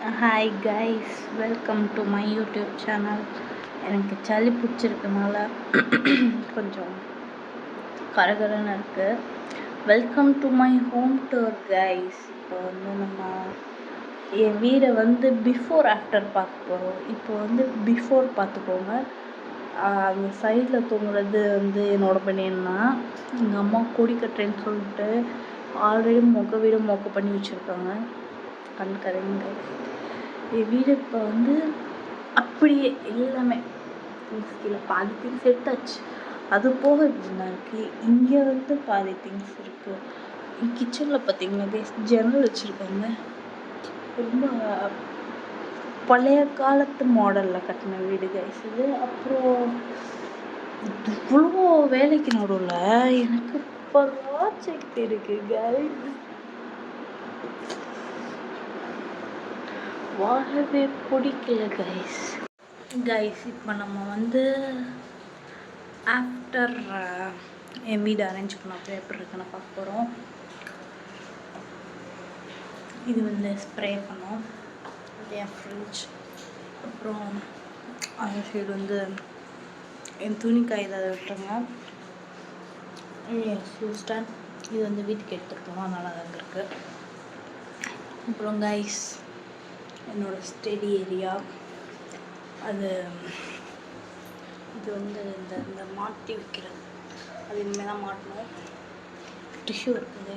Hi guys, welcome to my YouTube channel. எனக்கு சளி பிடிச்சிருக்கனால கொஞ்சம் கரகரன்னு இருக்குது. Welcome to my home tour guys. இப்போ நம்ம என் வீடை பிஃபோர் ஆஃப்டர் பார்க்க போகிறோம். இப்போ பிஃபோர் பார்த்துக்கோங்க. அந்த சைடில் தூங்குறது என்னோட பனியன்னா எங்கள் அம்மா கொடி கட்டுறேன்னு சொல்லிட்டு ஆல்ரெடி மொக்க பண்ணி வச்சுருக்காங்க. கண்கரைங்க என் வீடு இப்போ அப்படியே எல்லாமே கீழே பாதி திங்ஸ் எடுத்தாச்சு. அது போக இப்படின்னா இருக்குது. இங்கே பாதி திங்ஸ் இருக்குது. கிச்சனில் பார்த்தீங்கன்னா ஜன்னல் வச்சுருக்காங்க. ரொம்ப பழைய காலத்து மாடலில் கட்டின வீடு கைஸ் இது. அப்புறம் இவ்வளோ வேலைக்கு நடுவில் எனக்கு ப்ராஜெக்ட் இருக்குது கைஸ். வாழவே பிடிக்கல கைஸ். இப்போ நம்ம ஆஃப்டர் என் வீடு அரேஞ்ச் பண்ண அப்புறம் எப்படி இருக்குன்னு பார்க்க போகிறோம். இது ஸ்ப்ரே பண்ணோம். என் ஃப்ரிட்ஜ், அப்புறம் அந்த சைடு என் துணி காய்தான் அதை விட்டுருங்க. என் ஷூ ஸ்டாண்ட் இது வீட்டுக்கு எடுத்துகிட்டு போனோம், அதனால அது அங்கே இருக்குது. அப்புறம் கைஸ் என்னோடய ஸ்டடி ஏரியா அது இது இந்த மாட்டி வைக்கிறது, அது இனிமேல் தான் மாட்டணும். டிஷ்யூ இருக்குது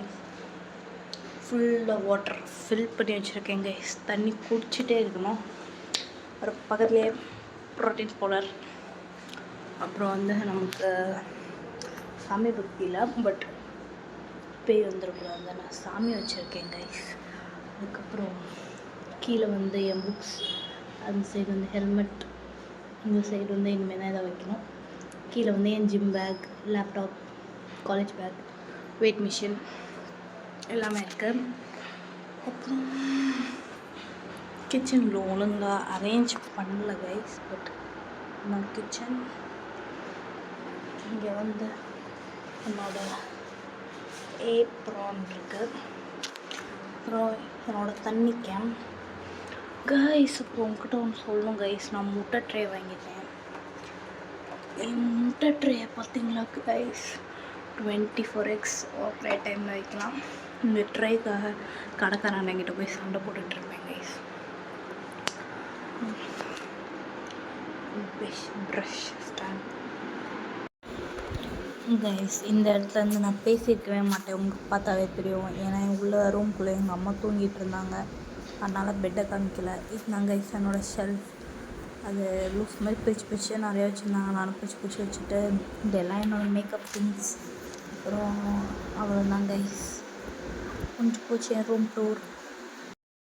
ஃபுல்லாக வாட்டர் ஃபில் பண்ணி வச்சுருக்கேன் கைஸ். தண்ணி குடிச்சிட்டே இருக்கணும். ஒரு பக்கத்துலேயே ப்ரோட்டீன் பவுடர். அப்புறம் நமக்கு சாமி பக்தியில் பட் பேய் வந்துடக்கூடாது, நான் சாமி வச்சுருக்கேன் கைஸ். அதுக்கப்புறம் கீழே என் புக்ஸ், அந்த சைடு ஹெல்மெட், இந்த சைடு இனிமேல் தான் இதை வைக்கணும். கீழே என் gym bag, laptop, college bag, weight machine எல்லாமே இருக்குது. அப்புறம் கிச்சனில் ஒழுங்காக அரேஞ்ச் பண்ணல கைஸ். பட் நம்ம கிச்சன் இங்கே என்னோட ஏப்ரான் இருக்குது. அப்புறம் என்னோடய தண்ணி கேன் கைஸ். அப்புறம் உங்ககிட்ட ஒன்று சொல்லணும் கைஸ், நான் முட்டை ட்ரே வாங்கிட்டேன். என் முட்டை ட்ரேயை பார்த்தீங்களா கைஸ், 24x ஒரே டைமில் வைக்கலாம். இந்த ட்ரேக்காக கடைக்காரன் என்கிட்ட போய் சண்டை போட்டுட்ருப்பேன் கைஸ். ப்ரஷ் ஸ்டாண்ட் கைஸ், இந்த இடத்துல நான் பேசியிருக்கவே மாட்டேன், உங்களுக்கு பார்த்தாவே தெரியும். ஏன்னா உள்ள ரூம்குள்ளே எங்கள் அம்மா தூங்கிட்டு இருந்தாங்க, அதனால் பெட்டை காமிக்கல. இதுதான் கைஸ் என்னோடய ஷெல்ஃப். அது லூஸ் மாதிரி பிரித்து நிறையா வச்சுருந்தாங்க. நானும் பிரித்து வச்சுட்டு இதெல்லாம் என்னோடய மேக்கப் திங்ஸ். அப்புறம் அவ்வளோதான் கைஸ். கொஞ்சம் போச்சு என் ரூம் டூர்.